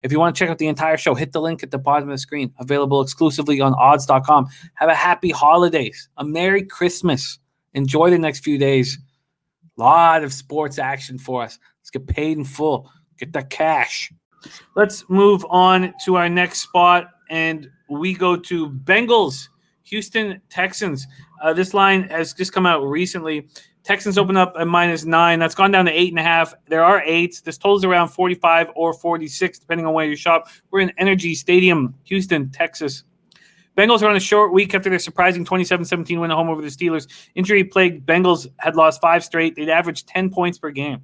If you want to check out the entire show, hit the link at the bottom of the screen. Available exclusively on odds.com. Have a happy holidays. A Merry Christmas. Enjoy the next few days. A lot of sports action for us. Let's get paid in full. Get that cash. Let's move on to our next spot, and we go to Bengals, Houston Texans. This line has just come out recently. Texans open up at -9. That's gone down to 8.5. There are 8s. This totals around 45 or 46, depending on where you shop. We're in NRG Stadium, Houston, Texas. Bengals are on a short week after their surprising 27-17 win at home over the Steelers. Injury-plagued Bengals had lost 5 straight. They'd averaged 10 points per game.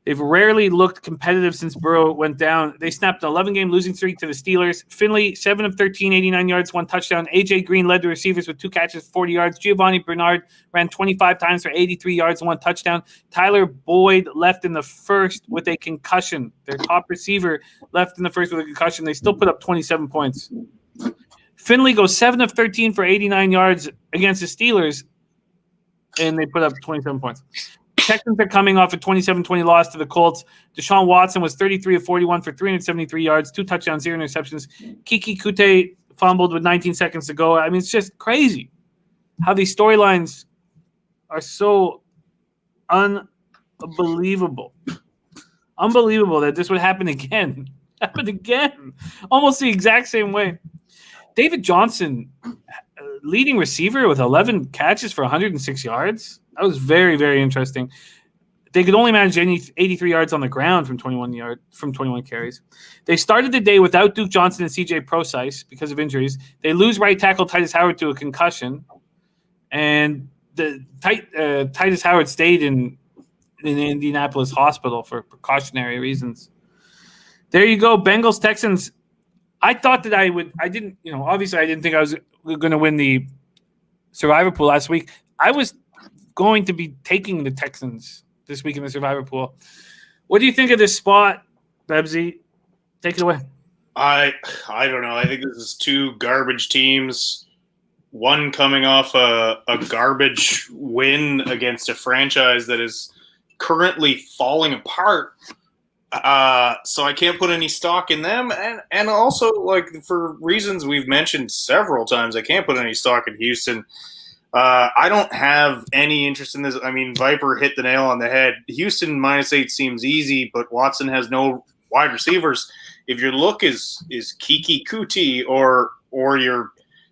They've rarely looked competitive since Burrow went down. They snapped an 11-game losing streak to the Steelers. Finley, 7 of 13, 89 yards, 1 touchdown. A.J. Green led the receivers with 2 catches, 40 yards. Giovanni Bernard ran 25 times for 83 yards and 1 touchdown. Tyler Boyd left in the first with a concussion. Their top receiver left in the first with a concussion. They still put up 27 points. Finley goes 7 of 13 for 89 yards against the Steelers, and they put up 27 points. Texans are coming off a 27-20 loss to the Colts. Deshaun Watson was 33 of 41 for 373 yards, 2 touchdowns, 0 interceptions. Kiki Kute fumbled with 19 seconds to go. I mean, it's just crazy how these storylines are so unbelievable. Unbelievable that this would happen again. Almost the exact same way. David Johnson, leading receiver with 11 catches for 106 yards. That was very, very interesting. They could only manage 83 yards on the ground from 21 carries. They started the day without Duke Johnson and C.J. Prosise because of injuries. They lose right tackle Titus Howard to a concussion, and the Titus Howard stayed in Indianapolis Hospital for precautionary reasons. There you go, Bengals Texans. I thought that obviously I didn't think I was going to win the Survivor Pool last week. I was going to be taking the Texans this week in the Survivor Pool. What do you think of this spot, Bebsy? Take it away. I don't know. I think this is 2 garbage teams. One coming off a garbage win against a franchise that is currently falling apart. So I can't put any stock in them. And also, like, for reasons we've mentioned several times, I can't put any stock in Houston. I don't have any interest in this. I mean, Viper hit the nail on the head. Houston -8 seems easy, but Watson has no wide receivers. If your look is Kiki Kuti or your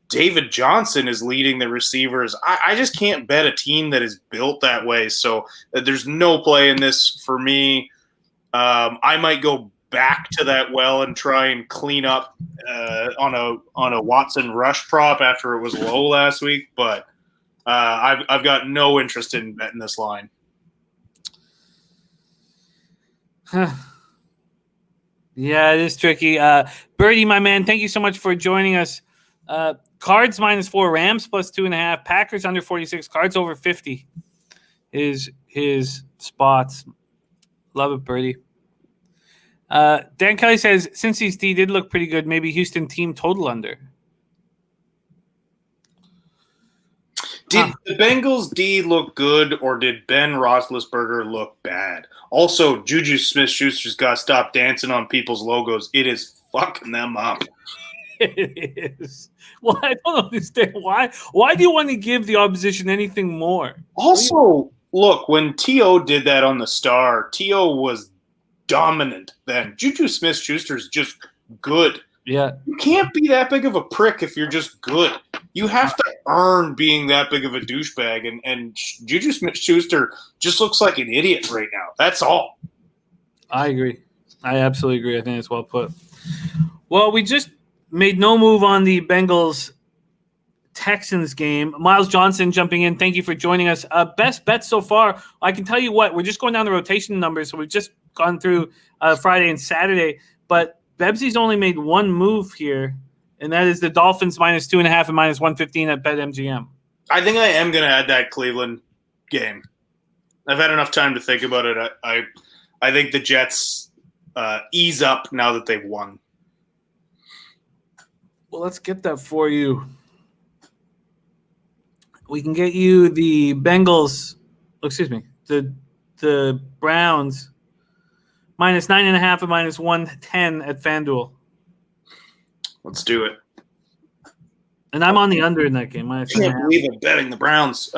David Johnson is leading the receivers, I just can't bet a team that is built that way. So there's no play in this for me. I might go back to that well and try and clean up on a Watson rush prop after it was low last week, but I've got no interest in betting this line. Yeah, it is tricky. Birdie, my man, thank you so much for joining us. Cards -4, Rams +2.5, Packers under 46, Cards over 50 is his spots. Love it, Birdie. Dan Kelly says, since these D did look pretty good, maybe Houston team total under. Did the Bengals D look good, or did Ben Roethlisberger look bad? Also, Juju Smith-Schuster's got to stop dancing on people's logos. It is fucking them up. It is. Well, I don't understand why. Why do you want to give the opposition anything more? Also, look, when T.O. did that on the Star, T.O. was dominant then. Juju Smith-Schuster's just good. Yeah. You can't be that big of a prick if you're just good. You have to earn being that big of a douchebag, and Juju Smith-Schuster just looks like an idiot right now. That's all. I agree. I absolutely agree. I think it's well put. Well, we just made no move on the Bengals-Texans game. Miles Johnson jumping in. Thank you for joining us. Best bet so far. I can tell you what, we're just going down the rotation numbers, so we've just gone through Friday and Saturday, but Bebsy's only made one move here, and that is the Dolphins -2.5 and -115 at BetMGM. I think I am going to add that Cleveland game. I've had enough time to think about it. I think the Jets ease up now that they've won. Well, let's get that for you. We can get you the Bengals. The Browns minus 9.5 and minus 110 at FanDuel. Let's do it. And I'm on the under in that game. I can't believe I'm betting the Browns.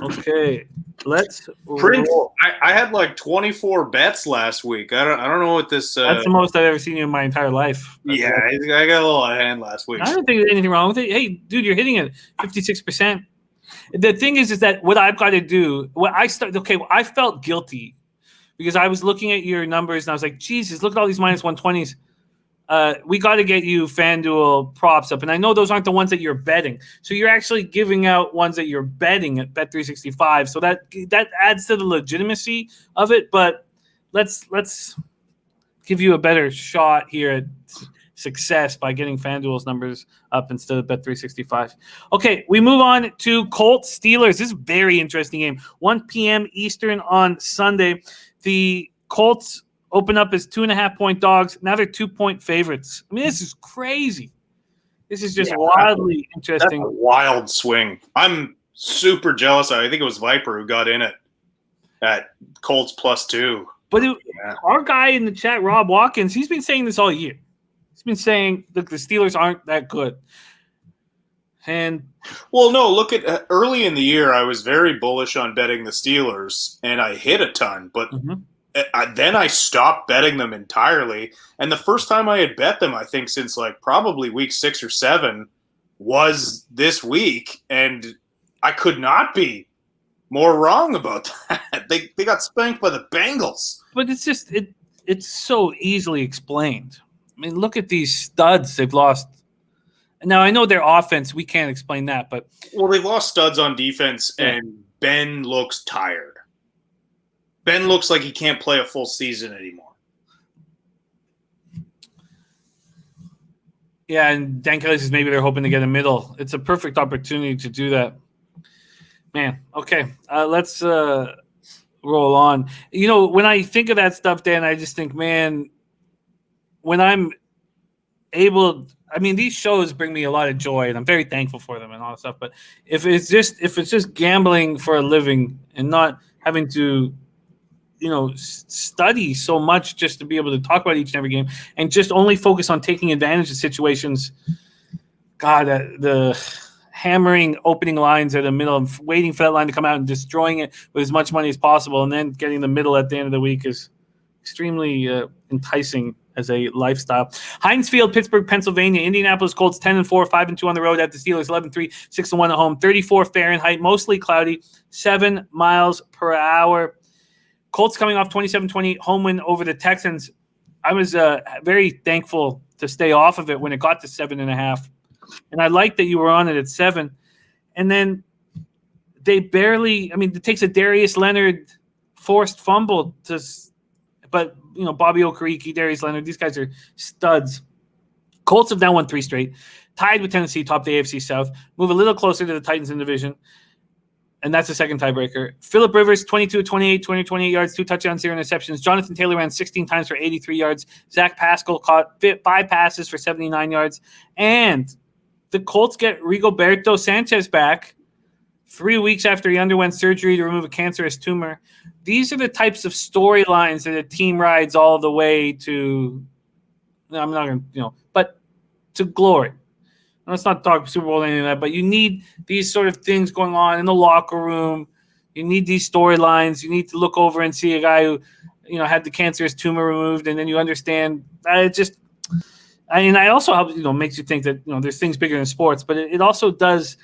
Okay, let's Prince, roll. I had like 24 bets last week. I don't know what this. That's the most I've ever seen you in my entire life. Yeah, I got a little out of hand last week. I don't think there's anything wrong with it. Hey, dude, you're hitting it 56%. The thing is that what I've got to do, I felt guilty because I was looking at your numbers and I was like, Jesus, look at all these minus 120s. We got to get you FanDuel props up. And I know those aren't the ones that you're betting. So you're actually giving out ones that you're betting at Bet365. So that adds to the legitimacy of it. But let's give you a better shot here at success by getting FanDuel's numbers up instead of Bet365. Okay, we move on to Colts Steelers. This is a very interesting game. 1 p.m. Eastern on Sunday. The Colts open up as 2.5-point dogs. Now they're 2-point favorites. I mean, this is crazy. This is just wildly interesting. That's a wild swing. I'm super jealous. I think it was Viper who got in it at Colts +2. But our guy in the chat, Rob Watkins, he's been saying this all year. He's been saying, look, the Steelers aren't that good. And well, no, look at early in the year, I was very bullish on betting the Steelers, and I hit a ton. But then I stopped betting them entirely. And the first time I had bet them, I think since like probably week 6 or 7, was this week. And I could not be more wrong about that. They got spanked by the Bengals. But it's just it's so easily explained. I mean, look at these studs they've lost. Now, I know their offense, we can't explain that, but well, they've lost studs on defense, and Ben looks tired. Ben looks like he can't play a full season anymore. Yeah, and Dan Kelly says maybe they're hoping to get a middle. It's a perfect opportunity to do that. Man, okay. Let's roll on. You know, when I think of that stuff, Dan, I just think, man, when I'm able – I mean, these shows bring me a lot of joy, and I'm very thankful for them and all that stuff. But if it's just gambling for a living and not having to – study so much just to be able to talk about each and every game and just only focus on taking advantage of situations. God, the hammering opening lines at the middle and waiting for that line to come out and destroying it with as much money as possible and then getting the middle at the end of the week is extremely enticing as a lifestyle. Heinz Field, Pittsburgh, Pennsylvania. Indianapolis Colts 10-4, 5-2 on the road at the Steelers, 11-3, 6-1 at home. 34 Fahrenheit, mostly cloudy, 7 miles per hour. Colts coming off 27-20 home win over the Texans. I was very thankful to stay off of it when it got to 7.5. And I like that you were on it at 7. And then they barely – I mean, it takes a Darius Leonard forced fumble to – but, Bobby Okereke, Darius Leonard, these guys are studs. Colts have now won 3 straight. Tied with Tennessee, top the AFC South. Move a little closer to the Titans in division. And that's the second tiebreaker. Phillip Rivers, 22-28, 228 yards, 2 touchdowns, 0 interceptions. Jonathan Taylor ran 16 times for 83 yards. Zach Pascal caught 5 passes for 79 yards. And the Colts get Rigoberto Sanchez back 3 weeks after he underwent surgery to remove a cancerous tumor. These are the types of storylines that a team rides all the way to – I'm not going to, but to glory. Let's not talk Super Bowl or anything like that, but you need these sort of things going on in the locker room. You need these storylines. You need to look over and see a guy who, had the cancerous tumor removed, and then you understand. I also help, makes you think that, there's things bigger than sports, but it also does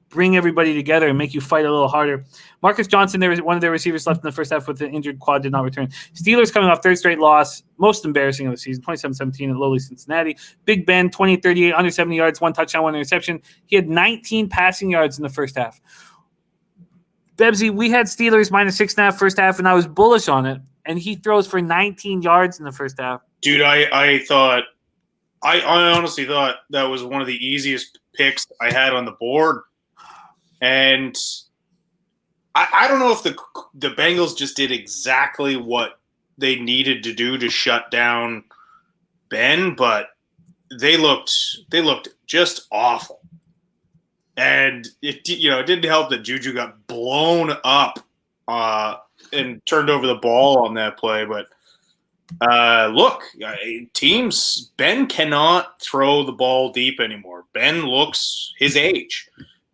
bring everybody together and make you fight a little harder. Marcus Johnson, there was one of their receivers left in the first half with an injured quad, did not return. Steelers coming off 3rd straight loss, most embarrassing of the season, 27-17 at lowly Cincinnati. Big Ben, 20-38, under 70 yards, 1 touchdown, 1 interception. He had 19 passing yards in the first half. Bebsy, we had Steelers minus 6.5 first half, and I was bullish on it, and he throws for 19 yards in the first half. Dude, I honestly thought that was one of the easiest picks I had on the board. And I don't know if the Bengals just did exactly what they needed to do to shut down Ben, but they looked just awful. And it didn't help that Juju got blown up and turned over the ball on that play. But look, teams, Ben cannot throw the ball deep anymore. Ben looks his age.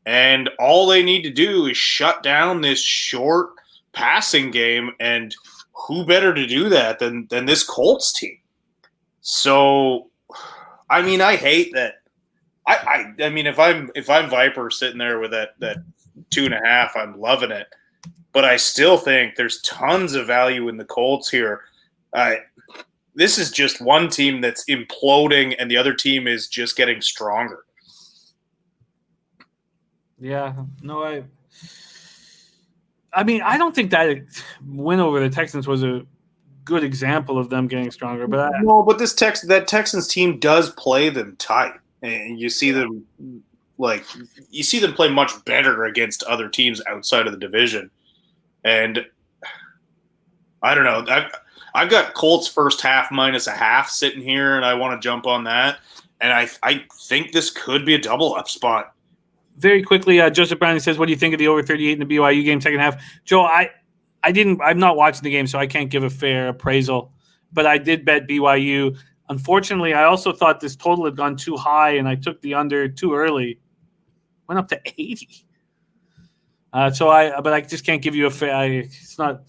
And all they need to do is shut down this short passing game. And who better to do that than this Colts team? So, I mean, I hate that. I mean, if I'm Viper sitting there with that 2.5, I'm loving it. But I still think there's tons of value in the Colts here. This is just one team that's imploding, and the other team is just getting stronger. Yeah, no, I mean, I don't think that win over the Texans was a good example of them getting stronger. But that Texans team does play them tight, and you see them play much better against other teams outside of the division. And I don't know. I've got Colts first half -0.5 sitting here, and I want to jump on that. And I think this could be a double up spot. Very quickly, Joseph Browning says, "What do you think of the over 38 in the BYU game second half?" Joe, I'm not watching the game, so I can't give a fair appraisal. But I did bet BYU. Unfortunately, I also thought this total had gone too high, and I took the under too early. Went up to 80. But I just can't give you a fair. It's not.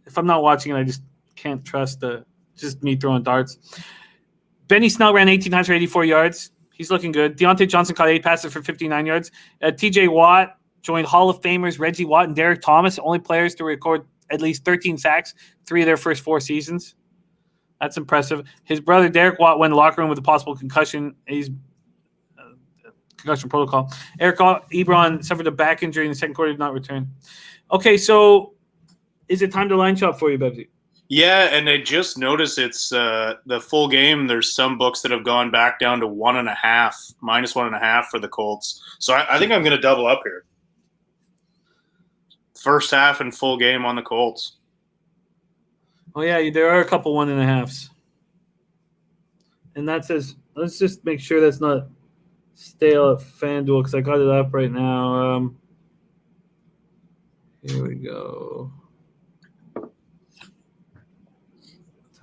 If I'm not watching it, I just can't trust just me throwing darts. Benny Snell ran 18 times for 84 yards. He's looking good. Deontay Johnson caught 8 passes for 59 yards. TJ Watt joined Hall of Famers Reggie Watt and Derek Thomas, only players to record at least 13 sacks, 3 of their first 4 seasons. That's impressive. His brother Derek Watt went in the locker room with a possible concussion. He's concussion protocol. Eric Ebron suffered a back injury in the second quarter, did not return. Okay, so is it time to line shop for you, Bebsy? Yeah, and I just noticed it's the full game. There's some books that have gone back down to -1.5 for the Colts. So I think I'm going to double up here. First half and full game on the Colts. Oh, yeah, there are a couple 1.5s. And that says, let's just make sure that's not stale at FanDuel because I got it up right now. Here we go.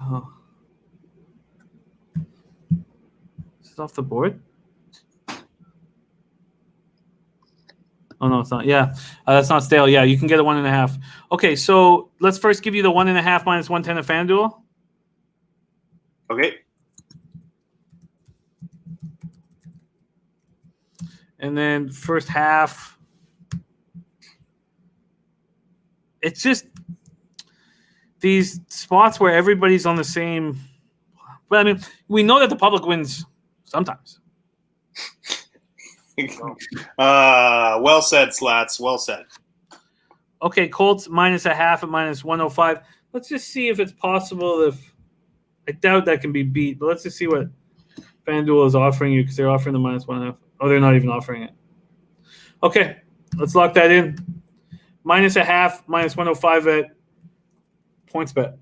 Oh. Is it off the board? Oh, no, it's not. Yeah, that's not stale. Yeah, you can get a 1.5. Okay, so let's first give you the 1.5 minus 110 of FanDuel. Okay. And then first half, it's just these spots where everybody's on the same. Well, I mean, we know that the public wins sometimes. Well said, Slats. Well said. Okay, Colts -0.5 at -105. Let's just see if it's possible. I doubt that can be beat, but let's just see what FanDuel is offering you because they're offering the -1.5. Oh, they're not even offering it. Okay, let's lock that in. -0.5, -105 at PointsBet.